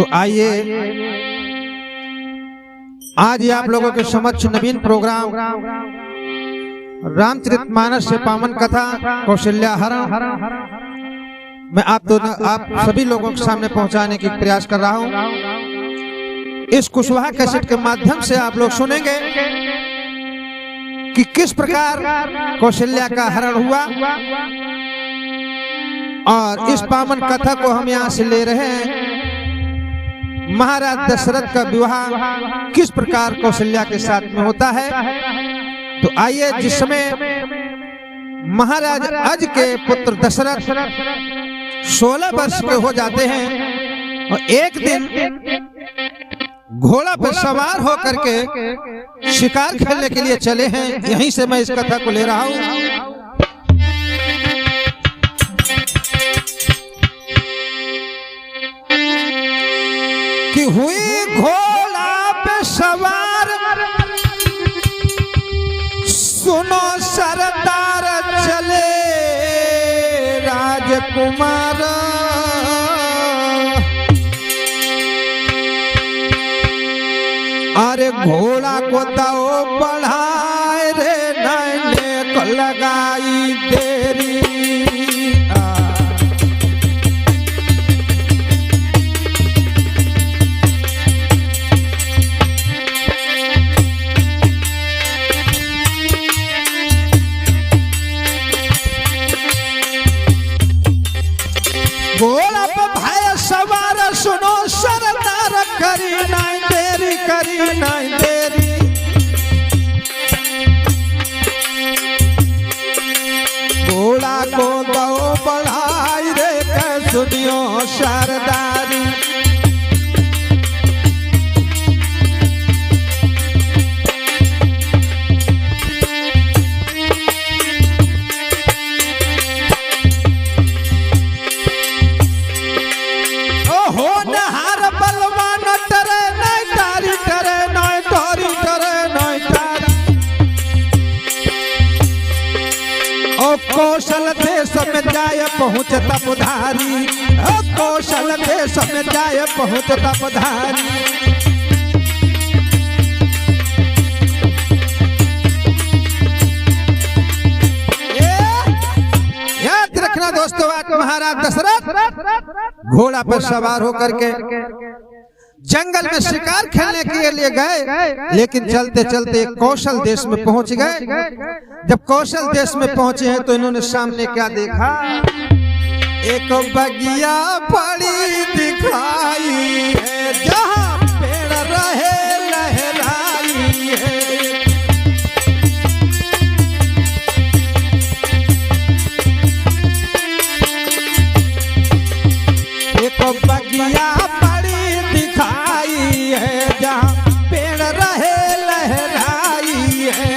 तो आइए आज ये आप लोगों के समक्ष नवीन प्रोग्राम रामचरितमानस से पावन कथा कौशल्या हरण मैं आप सभी लोगों के सामने पहुंचाने की प्रयास कर रहा हूं। इस कुशवाहा कैसेट के माध्यम से आप लोग सुनेंगे कि किस प्रकार कौशल्या का हरण हुआ और इस पावन कथा को हम यहां से ले रहे हैं। महाराज दशरथ का विवाह किस प्रकार कौशल्या के साथ में होता है। तो आइए, जिस समय महाराज अज के पुत्र दशरथ 16 वर्ष के हो जाते हैं और एक दिन घोड़ा पर सवार होकर के शिकार खेलने के लिए चले हैं। यहीं से मैं इस कथा को ले रहा हूं कि हुई घोड़ा पे सवार सुनो सरदार चले राजकुमार। अरे घोड़ा को दाओ बढ़ाए रे नैने को लगाई देरी। घोड़ा पे भाई सवार सुनो सरदार करी नहीं देरी, करी नहीं देरी। घोड़ा को दो बढ़ाई रे सुनियो सरदारी। कौशल देश में जाय पहुँचता पधारी, कौशल देश में जाय पहुँचता पधारी। याद रखना दोस्तों, आज महाराज दशरथ घोड़ा पर सवार होकर के जंगल में शिकार खेलने के लिए गए, लेकिन चलते चलते कौशल देश में पहुंच गए। जब कौशल देश में पहुंचे हैं तो इन्होंने सामने क्या देखा, एक बगिया पड़ी दिखाई है जहां पेड़ रहे लहराई है। एक बगिया है जहाँ पेड़ रहे लहराई है।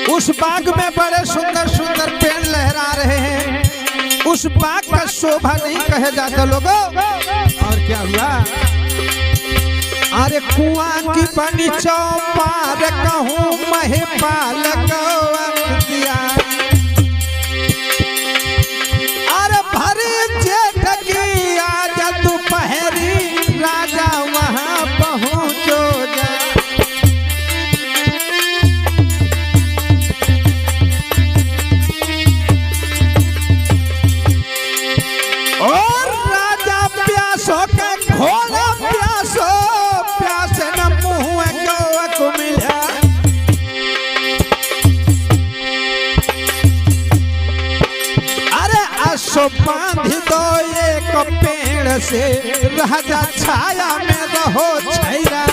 उस बाग में बड़े सुंदर सुंदर पेड़ लहरा रहे हैं। उस बाग का शोभा नहीं कहे जाता लोगों। और क्या हुआ, अरे कुआं की बनी चौपार कहूँ महिपाल दिया। अरे भरी जेठ की आज दोपहरी राजा वहां पहुंचो जा। और राजा प्यासों के घोड़ा प्यासो प्यास न मुँह को मिला। सो बांध दो एक पेड़ से राजा छाया में रहो छैरा।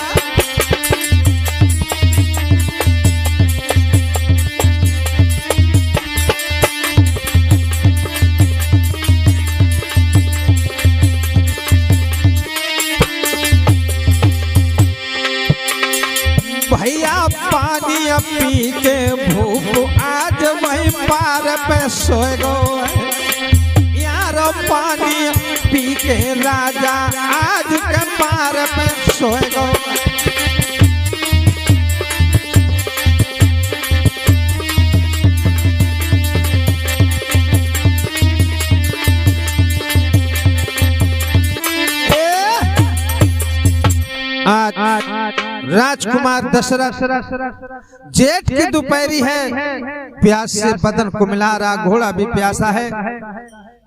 भैया पानी पी के भूख आज वहीं पार पे सोए गो। पानी पी के राजा आज के पार पे सोए गो। राजकुमार दशरथ जेठ की दोपहरी है, प्यास से बदन को मिला रहा, घोड़ा भी प्यासा है।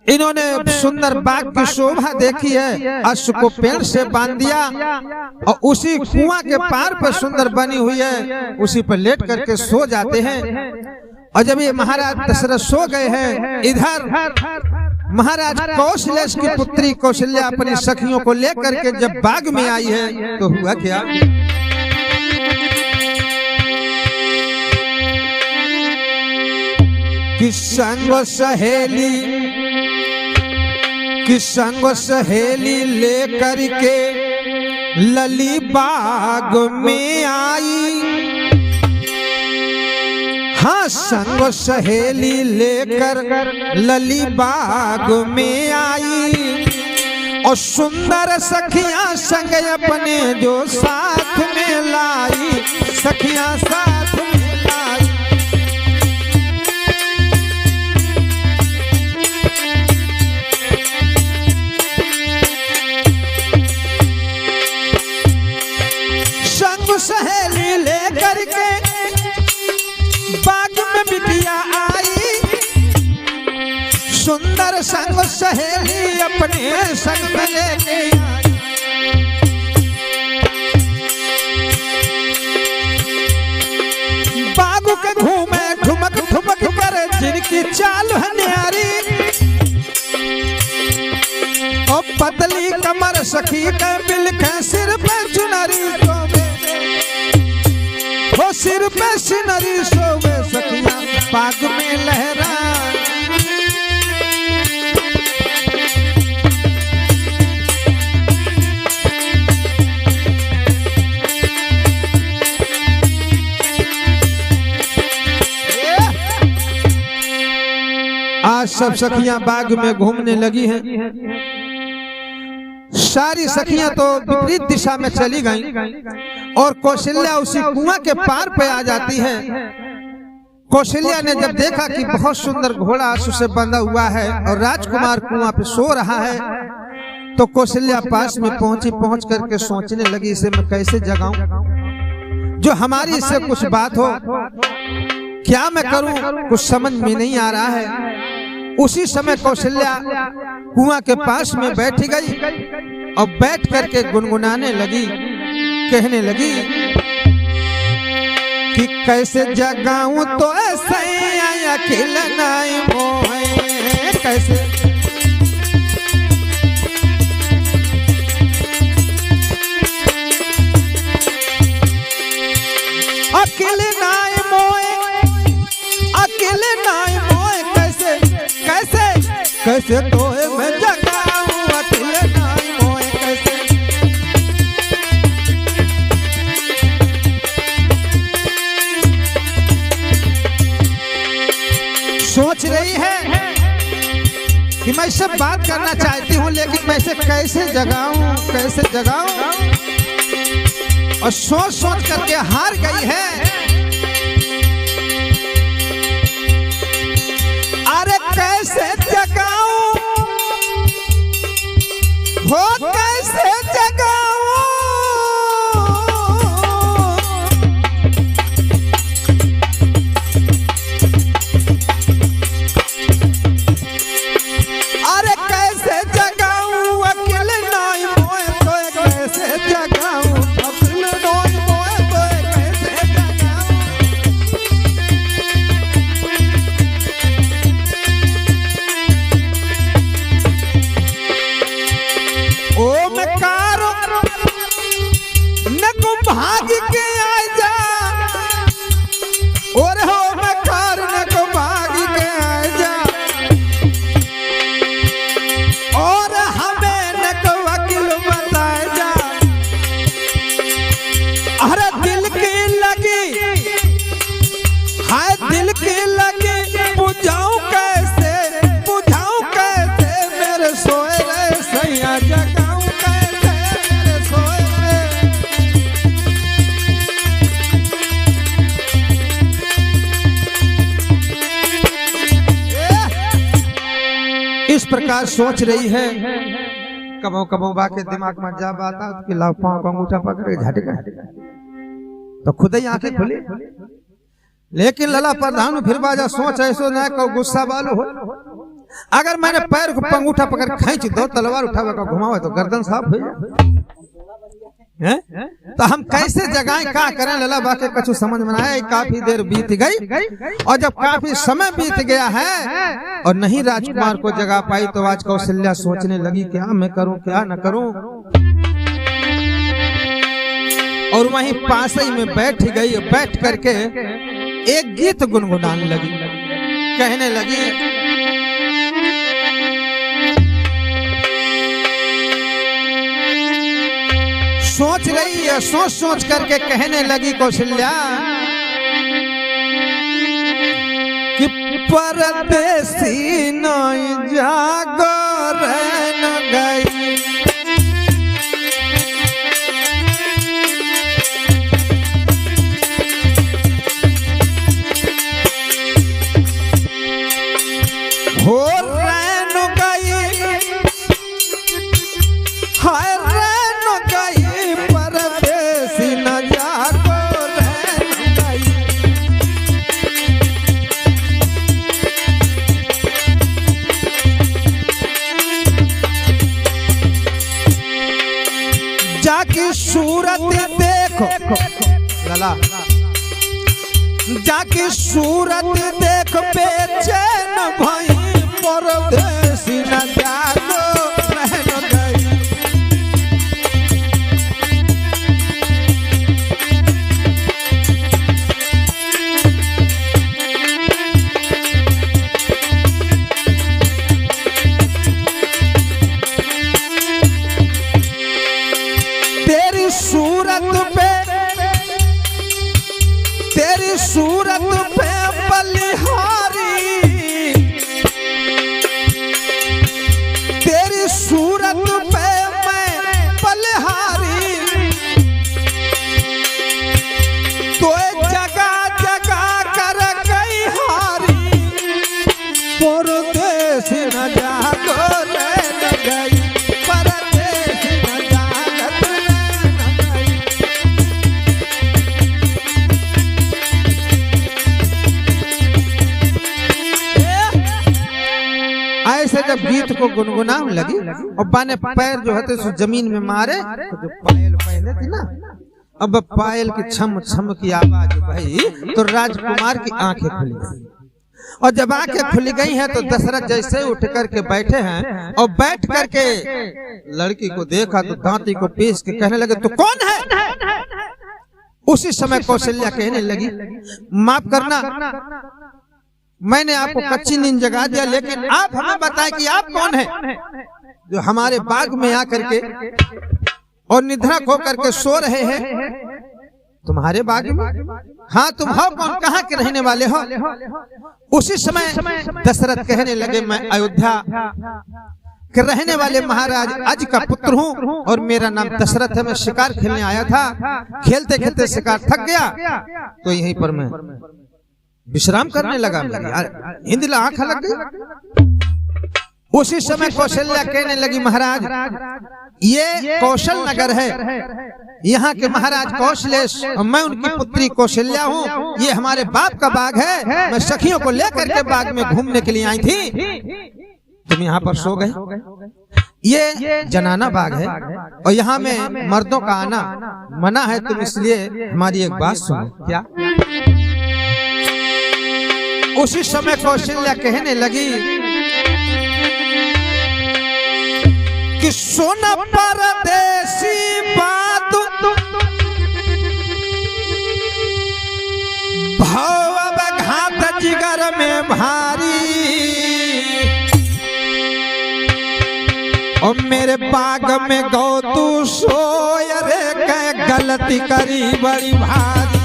इन्होंने सुंदर बाग की शोभा देखी है, अश्व को पेड़ से बांध दिया और उसी कुआं के पार पर सुंदर बनी हुई है, उसी पर लेट करके सो जाते हैं। और जब ये महाराज दशरथ सो गए हैं, इधर महाराज कौशल्य की पुत्री कौशल्या अपनी सखियों को लेकर के जब बाग में आई है तो हुआ क्या? कि संग सहेली लेकर के लली बाग में आई। हाँ, संग सहेली लेकर लली बाग में आई और सुंदर सखियां संग अपने जो साथ में लाई, सखियां साथ में लाई। संग सहेली लेकर के बाग में बिटिया आई, सुंदर संग सहेली अपने संग में लेके आई। बाग के घूमे ठुमक ठुमक कर जिनकी चाल है न्यारी, और पतली कमर सखी के बिलखे सिर पे चुनरी सोवे, वो सिर पे सिनरी सोवे, सखियां बाग में लहरा। आज सब सखियां बाग में घूमने लगी हैं। सारी सखियां तो विपरीत दिशा में चली गईं और कौशल्या उसी कुआं के पार पे आ जाती है। कौशल्या ने जब देखा कि बहुत सुंदर घोड़ा अश्व से बंधा हुआ है और राजकुमार कुआं पे सो रहा है, तो कौशल्या पास में पहुंची। पहुंच करके सोचने लगी, इसे मैं कैसे जगाऊं, जो हमारी इससे कुछ बात हो, क्या मैं करूं, कुछ समझ में नहीं आ रहा है। उसी समय कौशल्या कुआं के पास में बैठी गई और बैठ करके गुनगुनाने लगी, कहने लगी कि कैसे जगाऊं तो ऐसे अकेल नहीं मोहे, कैसे अकेले नाई मोए, अकेले नाई मोए, कैसे कैसे कैसे तोहे मैं जगाऊं अकेले नाई मोए, कैसे। सोच रही है कि मैं इससे बात करना चाहती हूँ, लेकिन मैं इसे कैसे जगाऊं, कैसे जगाऊं, और सोच सोच करके हार गई है। अरे कैसे जगाऊं, हो कैसे जगाऊं, अरे कैसे जगाऊं अकेले नाई मोए, तो कैसे जगाऊं अकेले नाई मोए, तो कैसे जगाऊं। ओ मैं कारो न को भाग के आ जा, और हो मैं कार न को भाग के आ जा, और हमें न को वकील बता जा। अरे दिल की लगी, हाय दिल की लगी, बुझाऊं कैसे, बुझाऊं कैसे मेरे सोए रहे सैया, जगाऊं कैसे मेरे सोए रहे। इस प्रकार सोच रही है। कबो कबो बाके दिमाग में जा बात कि लाओ पांव को अंगूठा पकड़े झटका, तो खुद ही आंखें खुली। लेकिन लला प्रधान फिर बाजा सोच ऐसो न को गुस्सा वालो हो, अगर मैंने पैर को पंगूठा पकड़ खींच दो, तलवार उठावे का घुमावे तो गर्दन साफ हो जाए। तो हम कैसे जगाएं, क्या करें? लला बाके कछु समझ में आया। काफी देर बीत गई और जब काफी समय बीत गया है और नहीं राजकुमार को जगा पाई, तो आज कौशल्या सोचने लगी क्या मैं करूं क्या न करूं। और वहीं पास ही में बैठ गई। बैठ करके एक गीत गुनगुनाने लगी, कहने लगी सोच रही है, सोच सोच करके कहने लगी कौशल्या कि परदेसी नहीं जागो रहन गई। हो रहन गई, हाय रहन गई, परदेसी न जागो रहन गई। जाकी सूरत देखो लला, जाकी सूरत देख बेचैन भई, परदेसी न जागो रहन गई। तेरी सूरत पे, तेरी सूरत पे बलिहारी, तेरी सूरत पे मैं बलिहारी, तो जगा जगा कर गई हारी, परदेसी न जागो रहन गई, परदेसी न जागो रहन गई। ऐसे जब गीत को गुनगुनाने लगी और बाने पैर जो होते सो जमीन में मारे, तो जो पायल पहने थी ना, अब पायल की छम छम की आवाज भाई, तो राजकुमार की आंखें खुली गई। और जब आंखें खुली गई हैं तो दशरथ जैसे उठ करके बैठे हैं और बैठ करके लड़की को देखा तो दांती को पीस के कहने लगे, तो कौन है? उसी समय कौशल्या कहने लगी, माफ करना मैंने आपको कच्ची नींद जगा दिया, लेकिन आप हमें बताएं कि आप कौन हैं जो हमारे बाग में आकर के और निद्रा खो करके सो रहे हैं तुम्हारे बाग में? हाँ, तुम हो कौन, कहाँ के रहने वाले हो? उसी समय दशरथ कहने लगे, मैं अयोध्या के रहने वाले महाराज अज का पुत्र हूँ और मेरा नाम दशरथ है। मैं शिकार खेलने आया था, खेलते खेलते शिकार थक गया तो यहीं पर मैं विश्राम करने लगा, हिंदला आंख लग गई। उसी समय कौशल्या कहने लगी, महाराज ये कौशल नगर है, यहाँ के महाराज कौशलेश और मैं उनकी पुत्री कौशल्या हूँ। ये हमारे बाप का बाग है, मैं सखियों को लेकर के बाग में घूमने के लिए आई थी, तुम यहाँ पर सो गए। ये जनाना बाग है और यहाँ में मर्दों का आना मना है, तुम इसलिए हमारी एक बात सुनो। क्या? उसी समय कौशल्या कहने लगी कि सुन परदेसी बात, भाव घात जिगर में भारी, और मेरे बाग में गौ तू सोय रे, के गलती करी बड़ी भारी।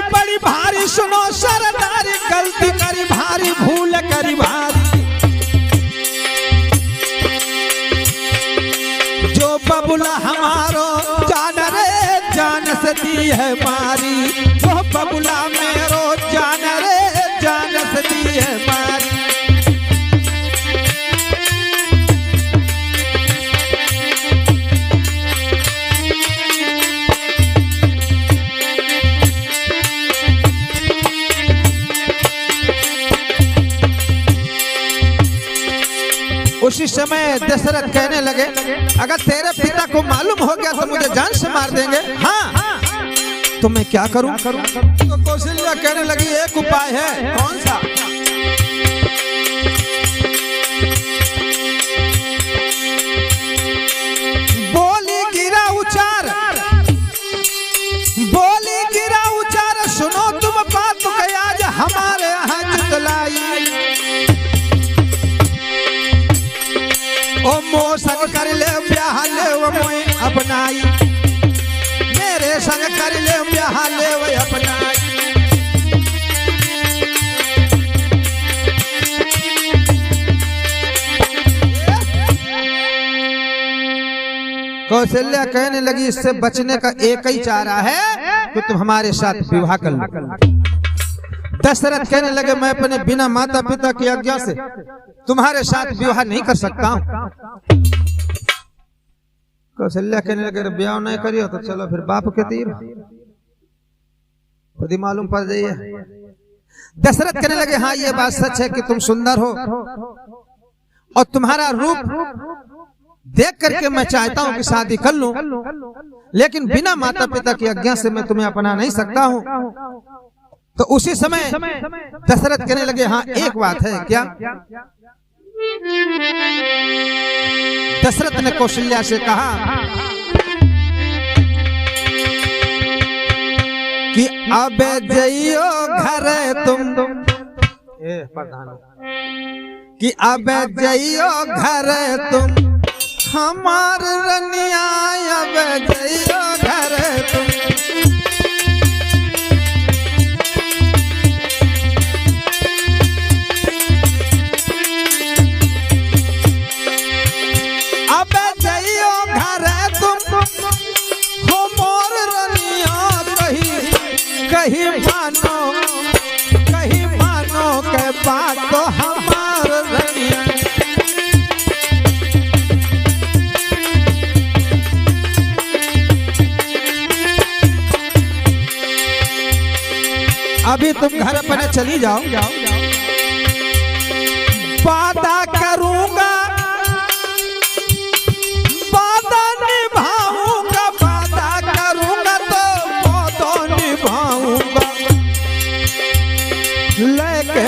बड़ी भारी सुनो सरदारी, गलती करी भारी, भूल करी भारी, जो बबुला हमारो जान रे जान से दी है मारी, वो बबुला मेरो जान रे जानस दी है मारी। उसी समय दशरथ कहने लगे, अगर तेरे पिता को मालूम हो गया तो मुझे जान से मार देंगे। हाँ, तो मैं क्या करूं? तो कौशल्या कहने लगी, एक उपाय है। कौन सा? बोली गिरा उचार, बोली गिरा उचार, सुनो तुम बात के आज हमारे यहाँ जुतलाई। ओ मोह संग कर ले ब्याह ले वो मोए अपनाई, मेरे संग कर ले ब्याह ले वो अपनाई। कौशल्या कहने लगी, इससे बचने का एक ही चारा है कि तुम हमारे साथ विवाह कर लो। दशरथ कहने लगे, मैं अपने बिना माता पिता की आज्ञा से तुम्हारे साथ विवाह नहीं कर सकता हूं। कौशल्या कहने लगे, ब्याह नहीं करियो तो चलो फिर बाप के तीर खुद ही मालूम पड़ जाइए। दशरथ कहने लगे, हाँ ये बात सच है कि तुम सुंदर हो और तुम्हारा रूप देख करके मैं चाहता हूं कि शादी कर लूं, लेकिन बिना माता पिता की आज्ञा से मैं तुम्हें अपना नहीं सकता हूं। तो उसी समय दशरथ कहने लगे, हाँ एक बात है। क्या? दशरथ ने कौशल्या से कहा कि अब जइयो घर तुम, प्रधान, कि अब जइयो घर तुम हमार रनिया, अब जइयो घर तुम। कहीं मानो के बात तो हमार रनिया। अभी तुम घर अपने चली जाओ, वादा करूंगा, वादा निभाऊंगा, वादा करूंगा तो वादा निभाऊंगा। लेके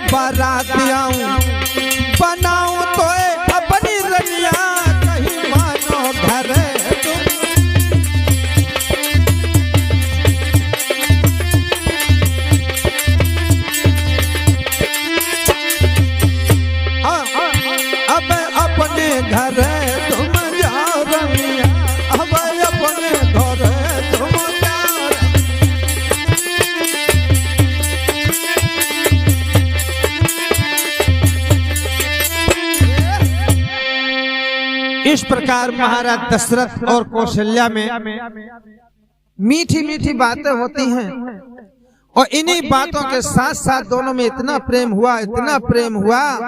बारात आऊं, बनाऊं तो अपनी रनिया, कहीं मानो घर तुम। अब अपने घर तुम जाओ रनिया, अब अपने घर तुम जाओ। इस प्रकार महाराज दशरथ और कौशल्या में मीठी मीठी बातें होती हैं और इन्हीं बातों के साथ साथ दोनों में इतना प्रेम हुआ, इतना प्रेम हुआ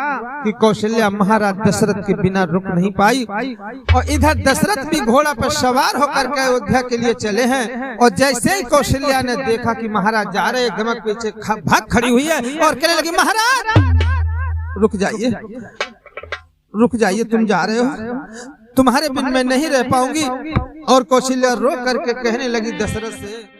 कि कौशल्या महाराज दशरथ के बिना रुक नहीं पाई। और इधर दशरथ भी घोड़ा पर सवार होकर के अयोध्या के लिए चले हैं। और जैसे ही कौशल्या ने देखा कि महाराज जा रहे, एकदम पीछे भाग खड़ी हुई है और कहने लगी, महाराज रुक जाइए, रुक जाइए, तुम जा रहे हो, तुम्हारे बिन मैं नहीं रह पाऊंगी। और कौशल्या रो करके कहने लगी दशरथ से,